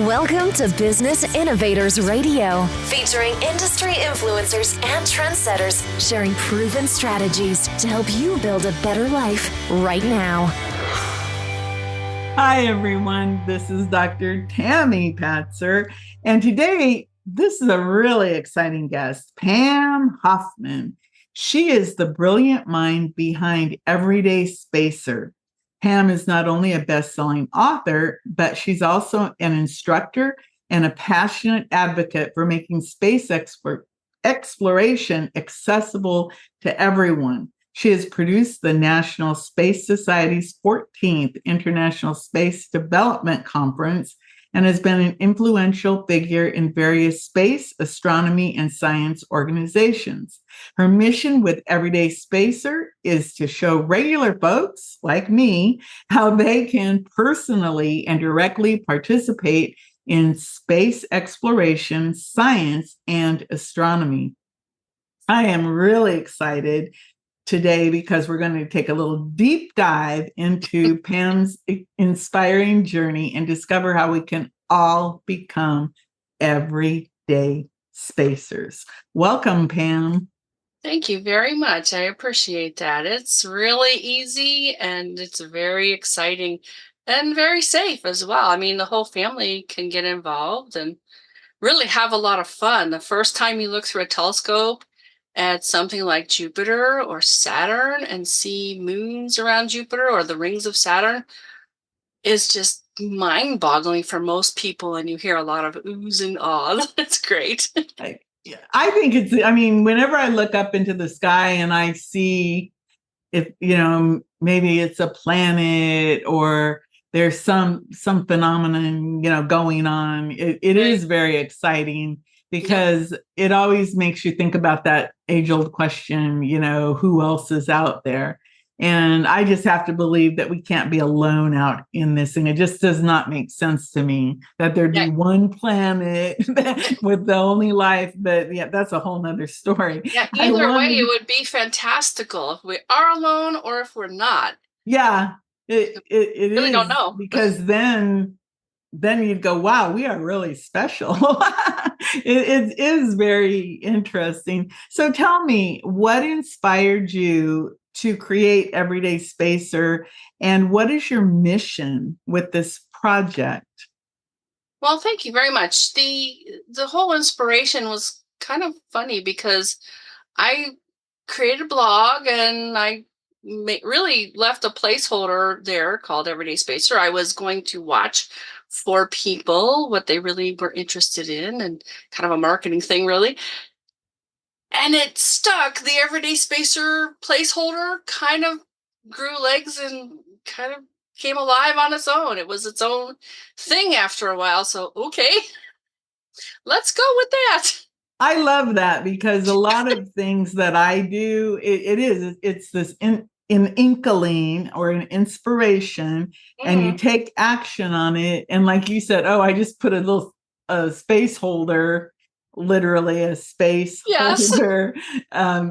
Welcome to Business Innovators Radio, featuring industry influencers and trendsetters sharing proven strategies to help you build a better life right now. Hi, everyone. This is Dr. Tami Patzer. And today, this is a really exciting guest, Pam Hoffman. She is the brilliant mind behind Everyday Spacer. Pam is not only a best-selling author, but she's also an instructor and a passionate advocate for making space exploration accessible to everyone. She has produced the National Space Society's 14th International Space Development Conference and has been an influential figure in various space, astronomy, and science organizations. Her mission with Everyday Spacer is to show regular folks like me how they can personally and directly participate in space exploration, science, and astronomy. I am really excited today because we're going to take a little deep dive into Pam's inspiring journey and discover how we can all become everyday spacers. Welcome, Pam. Thank you very much. I appreciate that. It's really easy and it's very exciting and very safe as well. I mean, the whole family can get involved and really have a lot of fun. The first time you look through a telescope at something like Jupiter or Saturn and see moons around Jupiter or the rings of Saturn is just mind-boggling for most people, and you hear a lot of oohs and ahs. It's great. I think whenever I look up into the sky and I see if, maybe it's a planet or there's some phenomenon, going on, it is very exciting. Because it always makes you think about that age-old question, who else is out there? And I just have to believe that we can't be alone out in this. And it just does not make sense to me that there'd be one planet with the only life. But yeah, that's a whole nother story. Yeah, either way, it would be fantastical if we are alone or if we're not. Yeah, it really is. Don't know. Because then you'd go, wow, we are really special. It is very interesting. So tell me, what inspired you to create Everyday Spacer, and what is your mission with this project? Well, thank you very much. The whole inspiration was kind of funny because I created a blog and I really left a placeholder there called Everyday Spacer. I was going to watch for people what they really were interested in, and kind of a marketing thing, really. And it stuck. The Everyday Spacer placeholder kind of grew legs and kind of came alive on its own. It was its own thing after a while. So, okay, let's go with that. I love that because a lot of things that I do, it's this an inkling or an inspiration, and you take action on it. And like you said, I just put a space holder, literally a space holder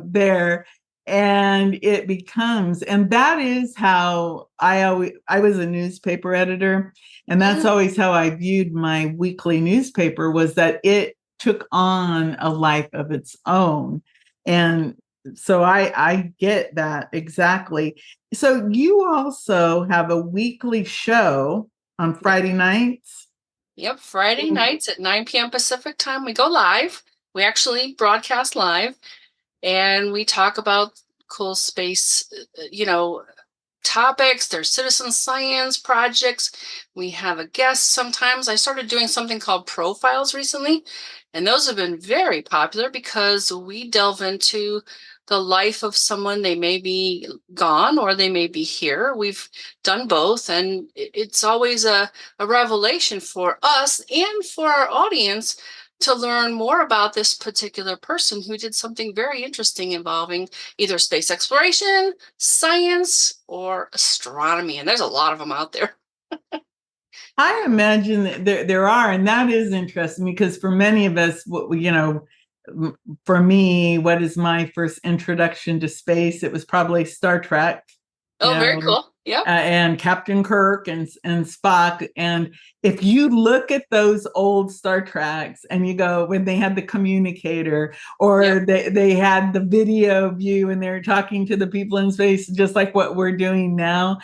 there, and it becomes, and that is how I was a newspaper editor, and that's always how I viewed my weekly newspaper, was that it took on a life of its own. And so I get that exactly. So you also have a weekly show on Friday nights? Yep, Friday nights at 9 p.m. Pacific time, we go live. We actually broadcast live, and we talk about cool space, topics. There's citizen science projects. We have a guest sometimes. I started doing something called profiles recently, and those have been very popular because we delve into the life of someone. They may be gone or they may be here. We've done both, and it's always a revelation for us and for our audience to learn more about this particular person who did something very interesting involving either space exploration, science, or astronomy. And there's a lot of them out there. I imagine that there are, and that is interesting because for many of us, for me, what is my first introduction to space? It was probably Star Trek. Oh, very cool. Yep. And Captain Kirk and Spock. And if you look at those old Star Treks and you go, when they had the communicator, or Yep. they had the video view and they're talking to the people in space, just like what we're doing now,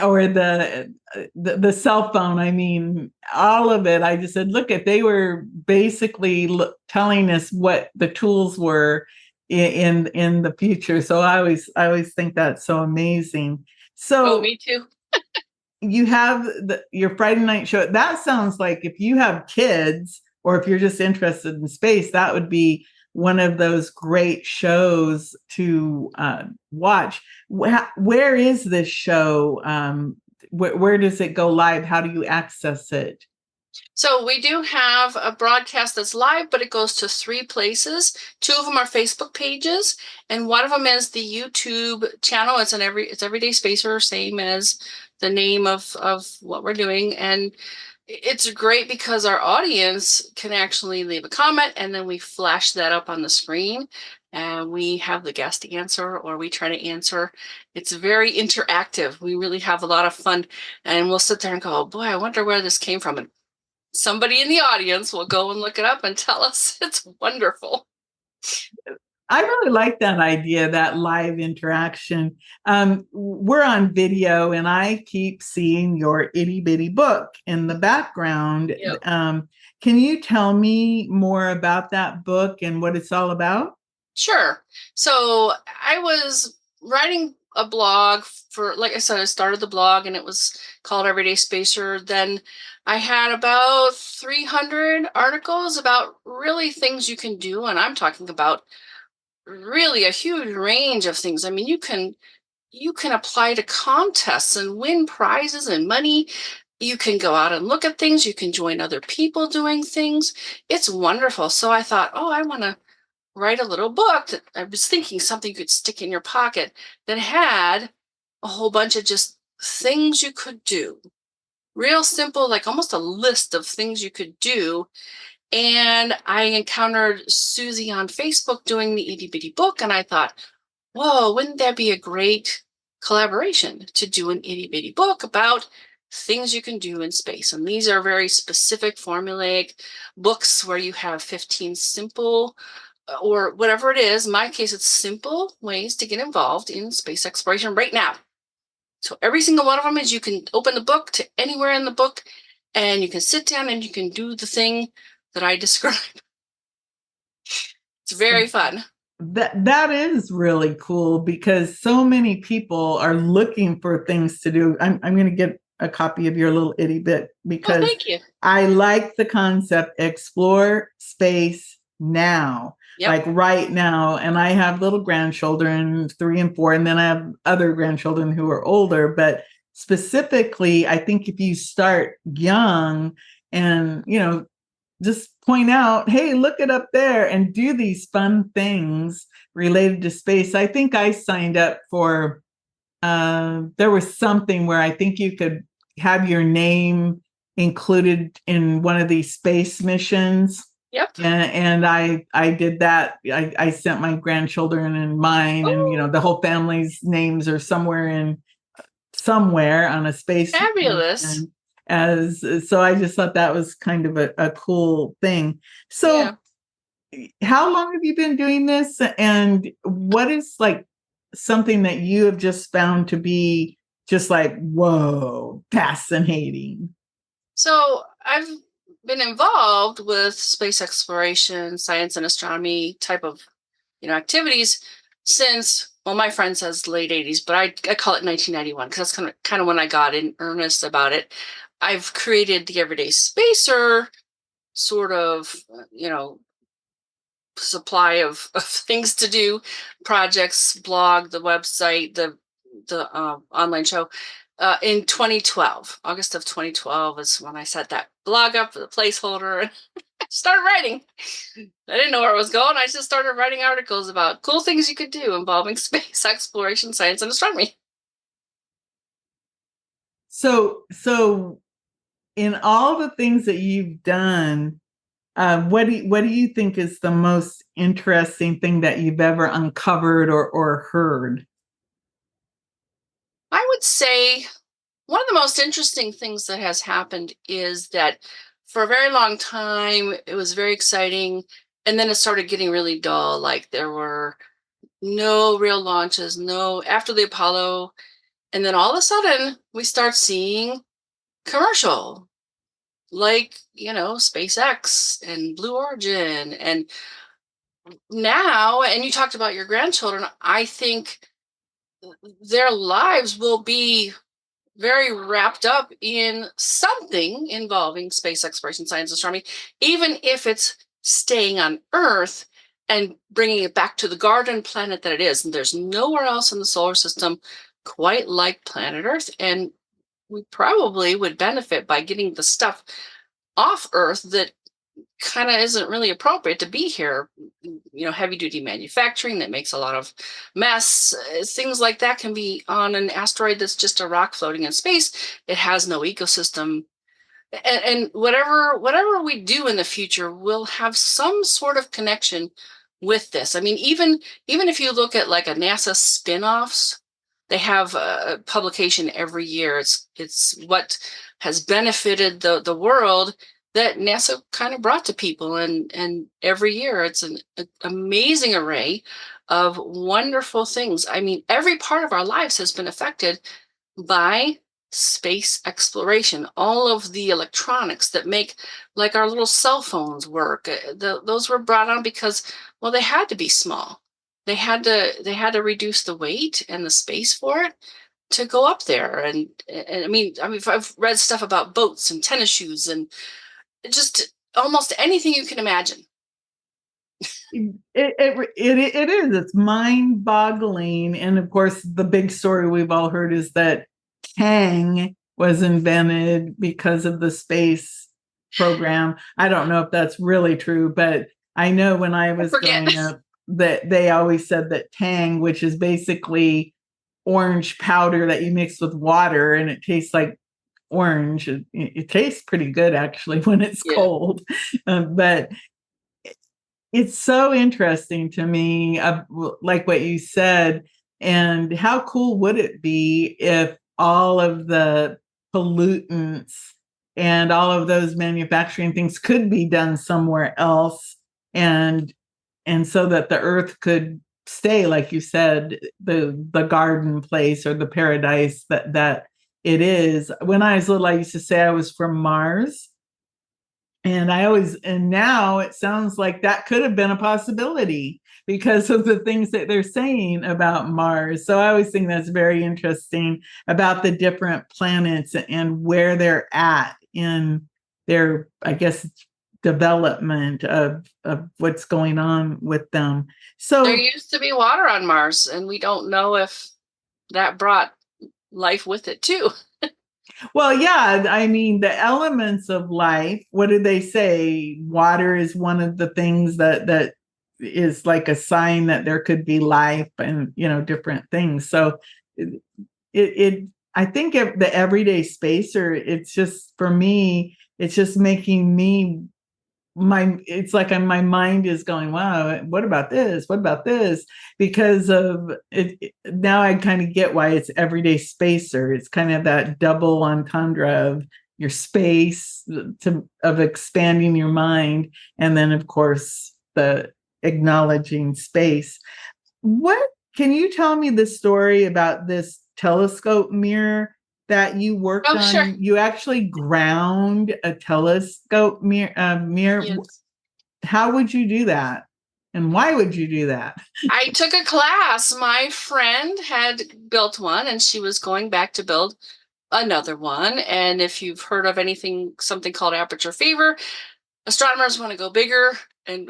or the cell phone, I mean, all of it. I just said, look, if they were basically telling us what the tools were in the future. So I always think that's so amazing. So Oh, me too. you have your Friday night show. That sounds like if you have kids or if you're just interested in space, that would be one of those great shows to watch. Where is this show? Where does it go live? How do you access it? So we do have a broadcast that's live, but it goes to 3 places. 2 of them are Facebook pages, and one of them is the YouTube channel. It's Everyday Spacer, same as the name of what we're doing. And it's great because our audience can actually leave a comment, and then we flash that up on the screen, and we have the guest answer, or we try to answer. It's very interactive. We really have a lot of fun, and we'll sit there and go, oh boy, I wonder where this came from. And somebody in the audience will go and look it up and tell us. It's wonderful. I really like that idea, that live interaction. We're on video, and I keep seeing your itty bitty book in the background. Yep. Can you tell me more about that book and what it's all about? Sure. So I was writing a blog for, like I said, I started the blog and it was called Everyday Spacer. Then I had about 300 articles about really things you can do. And I'm talking about really a huge range of things. I mean, you can apply to contests and win prizes and money. You can go out and look at things. You can join other people doing things. It's wonderful. So I thought, oh, I want to write a little book. That I was thinking something you could stick in your pocket that had a whole bunch of just things you could do. Real simple, like almost a list of things you could do. And I encountered Susie on Facebook doing the itty bitty book, and I thought, whoa, wouldn't that be a great collaboration to do an itty bitty book about things you can do in space? And these are very specific, formulaic books where you have 15 simple, or whatever it is. In my case, it's simple ways to get involved in space exploration right now. So every single one of them is you can open the book to anywhere in the book, and you can sit down and you can do the thing that I describe. It's very fun. That is really cool because so many people are looking for things to do. I'm going to get a copy of your little itty bit because thank you. I like the concept, explore space now. Yep. Like right now. And I have little grandchildren, 3 and 4, and then I have other grandchildren who are older. But specifically, I think if you start young and, just point out, hey, look it up there and do these fun things related to space. I think I signed up for, there was something where I think you could have your name included in one of these space missions. Yep. And I did that. I sent my grandchildren and mine, and the whole family's names are somewhere on a space. Fabulous. So I just thought that was kind of a cool thing. So how long have you been doing this? And what is like something that you have just found to be just like, whoa, fascinating? So I've been involved with space exploration, science and astronomy type of, activities since, well, my friend says late 80s, but I call it 1991 because that's kind of when I got in earnest about it. I've created the Everyday Spacer sort of, supply of things to do, projects, blog, the website, the online show. In 2012, August of 2012 is when I set that blog up for the placeholder and started writing. I didn't know where I was going. I just started writing articles about cool things you could do involving space exploration, science, and astronomy. So in all the things that you've done, what do you think is the most interesting thing that you've ever uncovered or heard? I would would say one of the most interesting things that has happened is that for a very long time, it was very exciting. And then it started getting really dull. Like there were no real launches, no after the Apollo. And then all of a sudden, we start seeing commercial, like, SpaceX and Blue Origin. And now, and you talked about your grandchildren, I think their lives will be very wrapped up in something involving space exploration, science, astronomy, even if it's staying on Earth and bringing it back to the garden planet that it is. And there's nowhere else in the solar system quite like planet Earth. And we probably would benefit by getting the stuff off Earth that kind of isn't really appropriate to be here. Heavy duty manufacturing that makes a lot of mess, things like that can be on an asteroid that's just a rock floating in space. It has no ecosystem. And whatever we do in the future will have some sort of connection with this. I mean, even if you look at like a NASA spin-offs, they have a publication every year. It's what has benefited the world that NASA kind of brought to people. And every year it's an amazing array of wonderful things. I mean, every part of our lives has been affected by space exploration. All of the electronics that make like our little cell phones work, those were brought on because, well, they had to be small. They had to reduce the weight and the space for it to go up there. And I mean, I've read stuff about boats and tennis shoes and just almost anything you can imagine. It is. It's mind-boggling. And of course, the big story we've all heard is that Tang was invented because of the space program. I don't know if that's really true, but I know when I was growing up that they always said that Tang, which is basically orange powder that you mix with water and it tastes like orange. It tastes pretty good actually when it's cold, but it's so interesting to me, like what you said. And how cool would it be if all of the pollutants and all of those manufacturing things could be done somewhere else, and so that the Earth could stay, like you said, the garden place or the paradise that it is. When I was little, I used to say I was from Mars. And now it sounds like that could have been a possibility because of the things that they're saying about Mars. So I always think that's very interesting about the different planets and where they're at in their, I guess, development of what's going on with them. So there used to be water on Mars, and we don't know if that brought life with it too. Well, yeah, I mean, the elements of life, what did they say? Water is one of the things that is like a sign that there could be life and, different things. So I think the everyday spacer, it's just, for me, it's just making me, it's like my mind is going, wow, what about this? What about this? Because of it, now I kind of get why it's everyday spacer. It's kind of that double entendre of your space of expanding your mind. And then of course the acknowledging space. What can you tell me the story about this telescope mirror that you worked on? Sure. You actually ground a telescope mirror. Yes. How would you do that? And why would you do that? I took a class. My friend had built one and she was going back to build another one. And if you've heard of something called aperture fever, astronomers want to go bigger and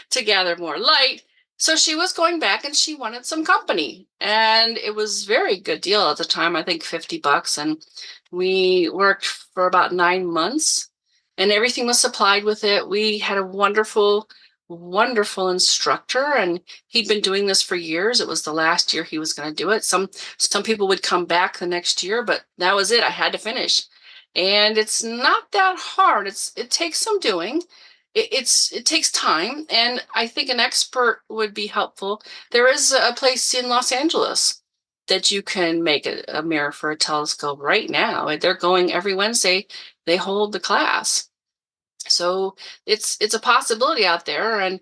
to gather more light. So she was going back and she wanted some company. And it was a very good deal at the time, I think $50. And we worked for about 9 months and everything was supplied with it. We had a wonderful instructor, and he'd been doing this for years. It was the last year he was going to do it. Some people would come back the next year, but that was it. I had to finish. And it's not that hard. It takes some doing. It takes time, and I think an expert would be helpful. There is a place in Los Angeles that you can make a mirror for a telescope right now. And they're going every Wednesday. They hold the class. So it's a possibility out there. And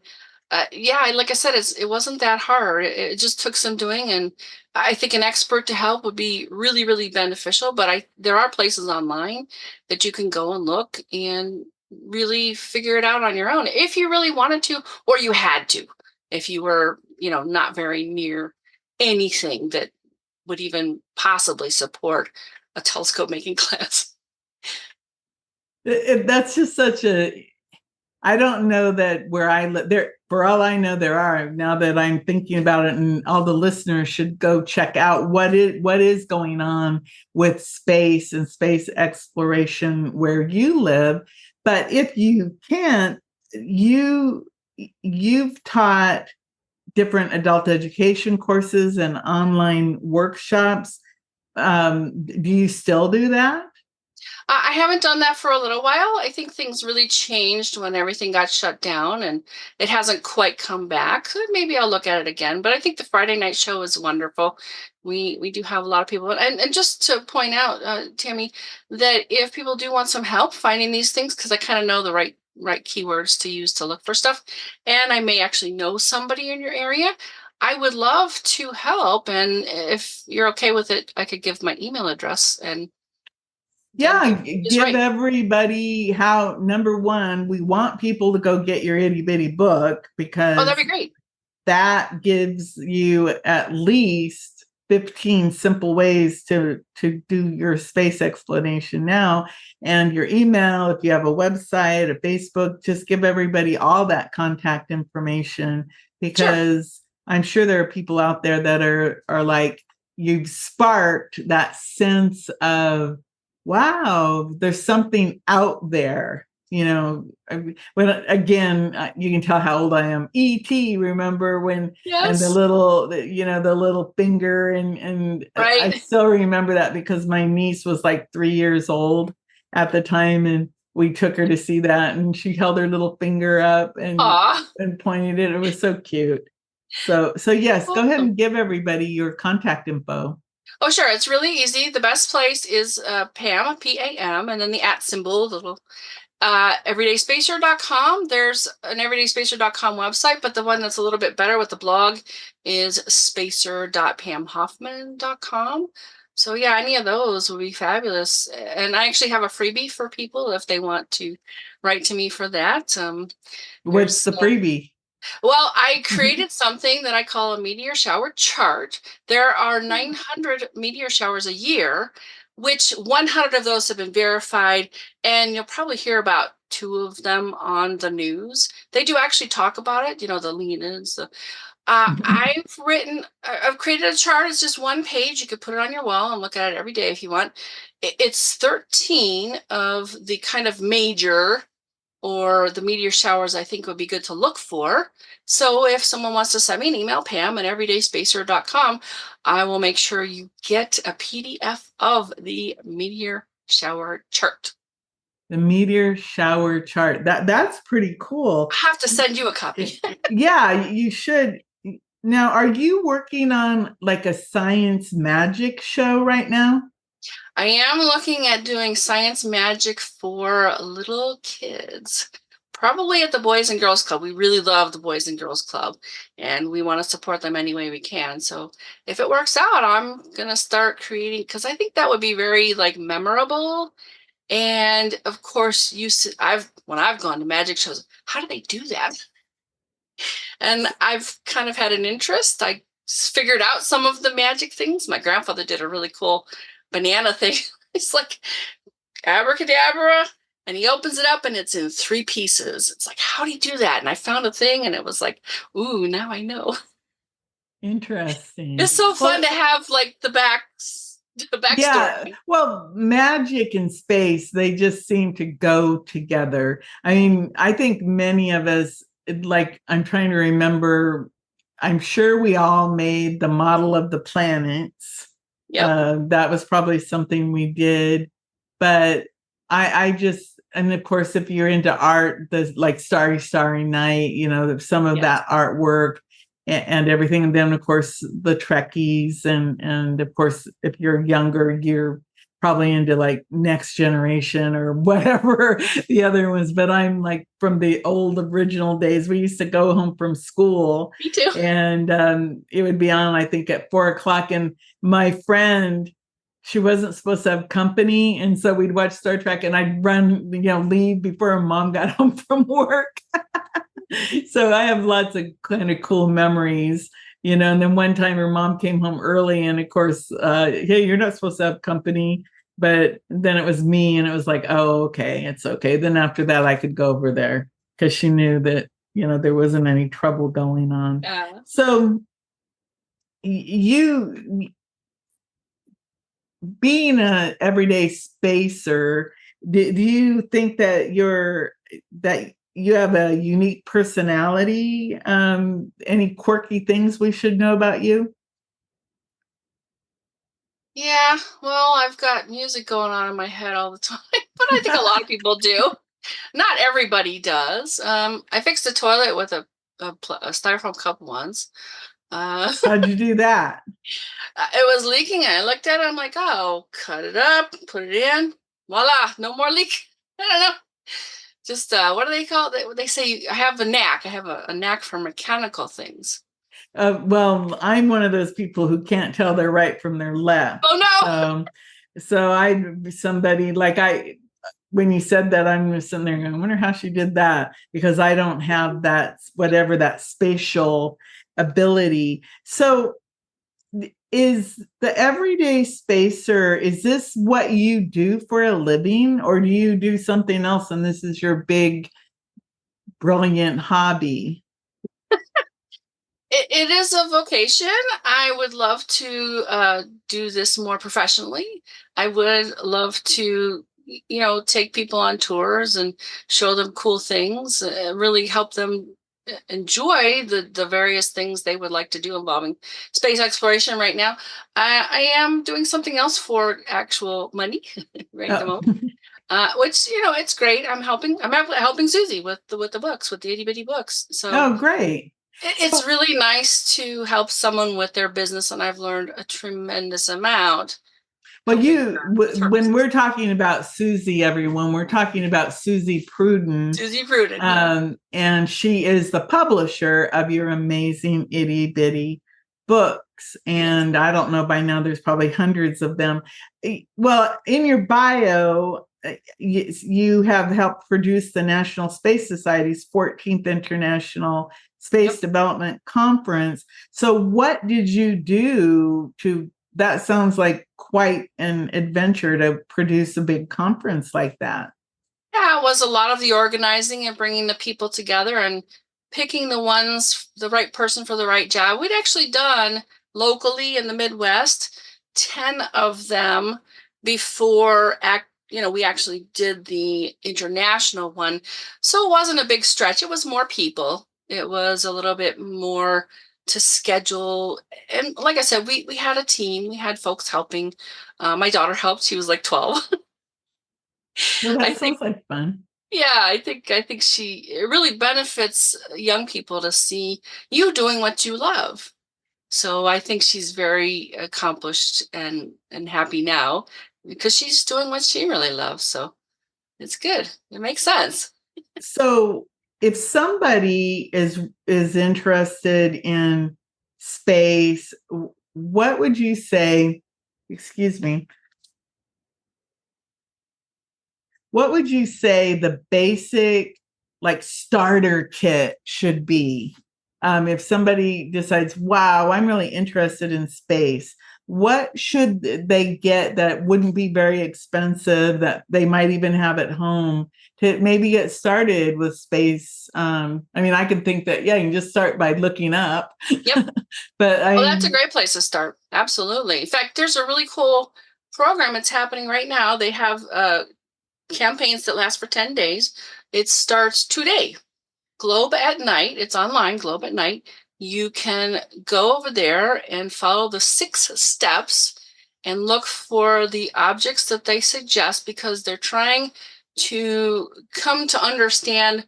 yeah, like I said, it wasn't that hard. It just took some doing, and I think an expert to help would be really, really beneficial. But there are places online that you can go and look and really figure it out on your own if you really wanted to, or you had to, if you were, not very near anything that would even possibly support a telescope making class. That's just such a, I don't know that where I live there, for all I know, there are, now that I'm thinking about it, and all the listeners should go check out what is going on with space and space exploration where you live. But if you can't, you've taught different adult education courses and online workshops. Do you still do that? I haven't done that for a little while. I think things really changed when everything got shut down, and it hasn't quite come back. So maybe I'll look at it again. But I think the Friday night show is wonderful. We do have a lot of people, and just to point out, Tami, that if people do want some help finding these things, because I kind of know the right keywords to use to look for stuff, and I may actually know somebody in your area, I would love to help. And if you're okay with it, I could give my email address, and yeah, give everybody how, number one, we want people to go get your itty bitty book, because that'd be great. That gives you at least 15 simple ways to do your space exploration now. And your email, if you have a website, a Facebook, just give everybody all that contact information, because I'm sure there are people out there that are like, you've sparked that sense of, wow, there's something out there, when again, you can tell how old I am. E.T., remember when, yes. And the little finger, and right. I still remember that because my niece was like 3 years old at the time, and we took her to see that, and she held her little finger up and pointed it. It was so cute. So yes, go ahead and give everybody your contact info. Oh, sure. It's really easy. The best place is Pam, P-A-M, and then the @, little everydayspacer.com. There's an everydayspacer.com website, but the one that's a little bit better with the blog is spacer.pamhoffman.com. So yeah, any of those would be fabulous. And I actually have a freebie for people if they want to write to me for that. What's the freebie? Well, I created something that I call a meteor shower chart. There are 900 meteor showers a year, which 100 of those have been verified, and you'll probably hear about 2 of them on the news. They do actually talk about it, the lean-ins. I've created a chart. It's just one page. You could put it on your wall and look at it every day if you want. It's 13 of the kind of major, or the meteor showers I think would be good to look for. So if someone wants to send me an email, Pam at everydayspacer.com, I will make sure you get a PDF of the meteor shower chart. The meteor shower chart. That's pretty cool. I have to send you a copy. Yeah, you should. Now, are you working on like a science magic show right now? I am looking at doing science magic for little kids, probably at the Boys and Girls Club. We really love the Boys and Girls Club, and we want to support them any way we can. So if it works out, I'm going to start creating, because I think that would be very memorable. And of course, when I've gone to magic shows, how do they do that? And I've kind of had an interest. I figured out some of the magic things. My grandfather did a really cool banana thing. It's like abracadabra, and he opens it up and it's in 3 pieces. It's like, how do you do that? And I found a thing, and it was like, ooh, now I know. Interesting. It's so fun to have the backstory. Yeah, well, magic and space, they just seem to go together. I mean, I think many of us, I'm trying to remember, I'm sure we all made the model of the planets. Yep. That was probably something we did. But I just, and of course, if you're into art, the Starry Night, some of that artwork. and everything. And then, of course, the Trekkies, and of course, if you're younger, you're probably into like Next Generation or whatever the other ones. But I'm like from the old original days. We used to go home from school, Me too. and it would be on, I think, at 4 o'clock. And my friend, she wasn't supposed to have company, and so we'd watch Star Trek, and I'd run, leave before her mom got home from work. So I have lots of kind of cool memories, and then one time her mom came home early, and of course, hey, you're not supposed to have company. But then it was me, and it was like, oh, okay, it's okay. Then after that, I could go over there because she knew that, there wasn't any trouble going on. So you being a everyday spacer, do you think that you have a unique personality? Any quirky things we should know about you? Yeah, well, I've got music going on in my head all the time, but I think a lot of people do. Not everybody does. I fixed the toilet with a styrofoam cup once. How'd you do that? It was leaking, and I looked at it. I'm like, oh, cut it up, put it in. Voila, no more leak. I don't know. Just what do they call it? They say I have a knack. I have a knack for mechanical things. Well, I'm one of those people who can't tell their right from their left. Oh no! So somebody like when you said that, I'm just sitting there going, I wonder how she did that, because I don't have that, whatever, that spatial ability. So is the everyday spacer, is this what you do for a living, or do you do something else and this is your big, brilliant hobby? It is a vocation. I would love to do this more professionally. I would love to, take people on tours and show them cool things, really help them enjoy the various things they would like to do involving space exploration. Right now, I am doing something else for actual money right at the moment. Which it's great. I'm helping Susie with the books, with the itty bitty books. So oh, great. It's really nice to help someone with their business, and I've learned a tremendous amount. Well, when we're talking about Susie, everyone, we're talking about Susie Pruden. Susie Pruden. And she is the publisher of your amazing itty bitty books. And yes. I don't know, by now there's probably hundreds of them. Well, in your bio, you have helped produce the National Space Society's 14th International Space Development Conference. So what did you do that sounds like quite an adventure to produce a big conference like that. Yeah, it was a lot of the organizing and bringing the people together and picking the right person for the right job. We'd actually done locally in the Midwest, 10 of them before we actually did the international one. So it wasn't a big stretch. It was more people. It was a little bit more to schedule. And like I said, we had a team. We had folks helping. My daughter helped. She was like 12. Well, that sounds like fun. Yeah, I think it really benefits young people to see you doing what you love. So I think she's very accomplished and happy now because she's doing what she really loves. So it's good. It makes sense. So if somebody is interested in space, what would you say, excuse me, what would you say the basic starter kit should be? If somebody decides, wow, I'm really interested in space, what should they get that wouldn't be very expensive, that they might even have at home to maybe get started with space? I can think that, you can just start by looking up. Yep. But that's a great place to start. Absolutely. In fact, there's a really cool program that's happening right now. They have campaigns that last for 10 days. It starts today. Globe at Night. It's online, Globe at Night. You can go over there and follow the 6 steps and look for the objects that they suggest, because they're trying to come to understand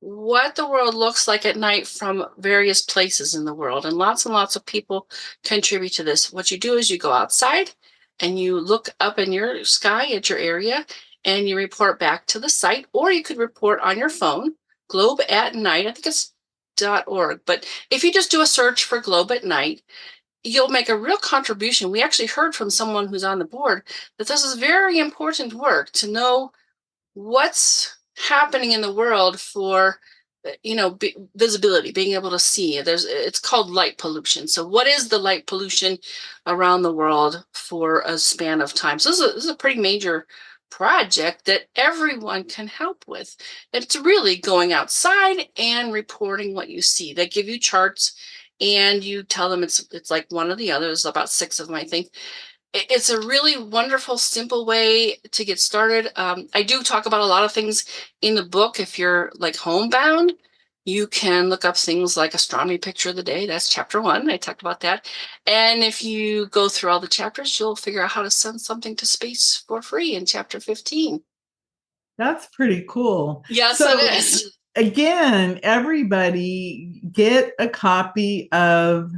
what the world looks like at night from various places in the world. And lots of people contribute to this. What you do is you go outside and you look up in your sky at your area and you report back to the site, or you could report on your phone, Globe at Night. I think it's .org. But if you just do a search for Globe at Night, you'll make a real contribution. We actually heard from someone who's on the board that this is very important work to know what's happening in the world for visibility, being able to see. It's called light pollution. So what is the light pollution around the world for a span of time? So this is a pretty major project that everyone can help with. It's really going outside and reporting what you see. They give you charts and you tell them it's like one or the other. There's about 6 of them, I think. It's a really wonderful, simple way to get started. I do talk about a lot of things in the book. If you're like homebound, you can look up things like astronomy picture of the day. That's chapter 1. I talked about that. And if you go through all the chapters, you'll figure out how to send something to space for free in chapter 15. That's pretty cool. Yes, it is. Again, everybody get a copy of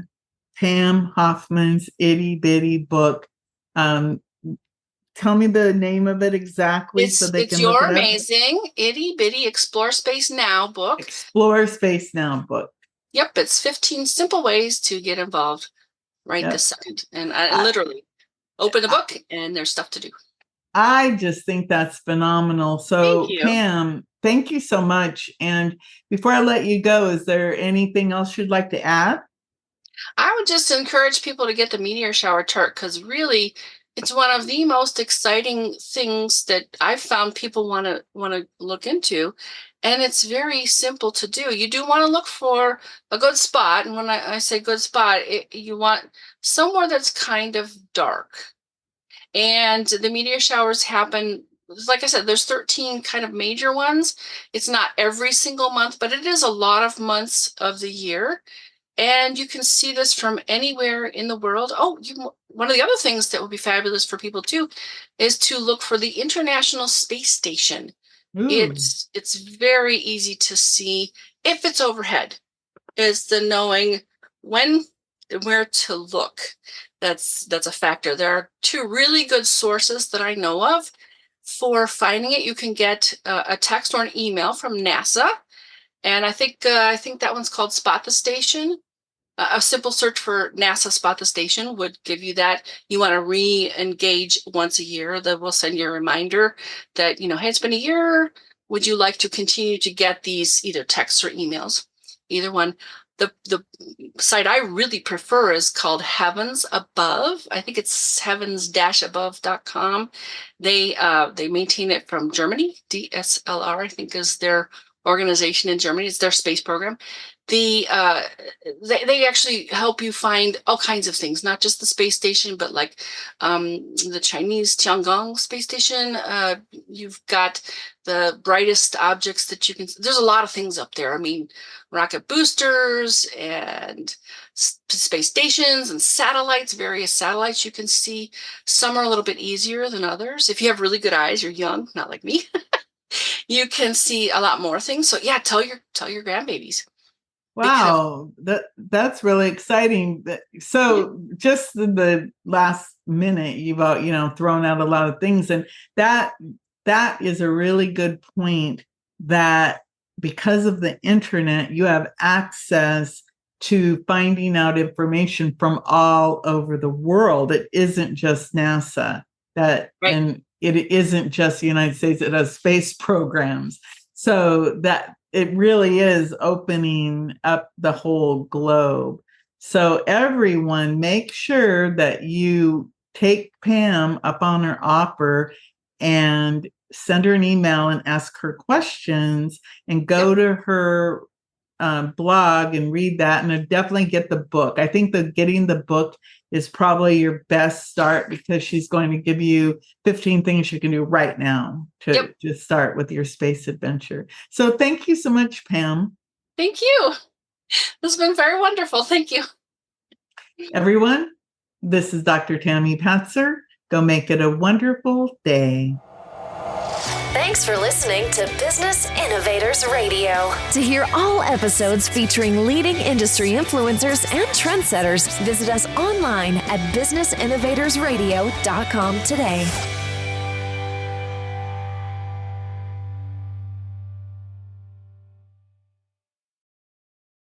Pam Hoffman's itty bitty book. Tell me the name of it exactly so they can look it up. It's your amazing itty bitty Explore Space Now book. Explore Space Now book. Yep, it's 15 simple ways to get involved this second. And I literally open the book and there's stuff to do. I just think that's phenomenal. So Pam, thank you so much. And before I let you go, is there anything else you'd like to add? I would just encourage people to get the meteor shower chart, because really it's one of the most exciting things that I've found people want to look into. And it's very simple to do. You do want to look for a good spot. And when I say good spot, you want somewhere that's kind of dark. And the meteor showers happen, like I said, there's 13 kind of major ones. It's not every single month, but it is a lot of months of the year. And you can see this from anywhere in the world. One of the other things that would be fabulous for people too is to look for the International Space Station. Ooh. It's very easy to see if it's overhead. Is the knowing where to look. That's a factor. There are 2 really good sources that I know of for finding it. You can get a text or an email from NASA. And I think that one's called Spot the Station. A simple search for NASA Spot the Station would give you that. You want to re-engage once a year. That will send you a reminder that, hey, it's been a year. Would you like to continue to get these either texts or emails? Either one. The site I really prefer is called Heavens Above. I think it's heavens-above.com. They maintain it from Germany. DSLR, I think, is their organization in Germany. It's their space program. They actually help you find all kinds of things, not just the space station, but like the Chinese Tiangong space station. You've got the brightest objects that you can. There's a lot of things up there. I mean, rocket boosters and space stations and satellites, various satellites you can see. Some are a little bit easier than others. If you have really good eyes, you're young, not like me. You can see a lot more things. So yeah, tell your grandbabies. Wow, that's really exciting. So just in the last minute, you've thrown out a lot of things, and that is a really good point. That because of the internet, you have access to finding out information from all over the world. It isn't just NASA and it isn't just the United States. It has space programs, so that it really is opening up the whole globe. So everyone, make sure that you take Pam up on her offer and send her an email and ask her questions, and go to her blog and read that, and definitely get the book. I think that getting the book is probably your best start, because she's going to give you 15 things you can do right now to start with your space adventure. So thank you so much, Pam. Thank you. This has been very wonderful. Thank you. Everyone, this is Dr. Tami Patzer. Go make it a wonderful day. Thanks for listening to Business Innovators Radio. To hear all episodes featuring leading industry influencers and trendsetters, visit us online at businessinnovatorsradio.com today.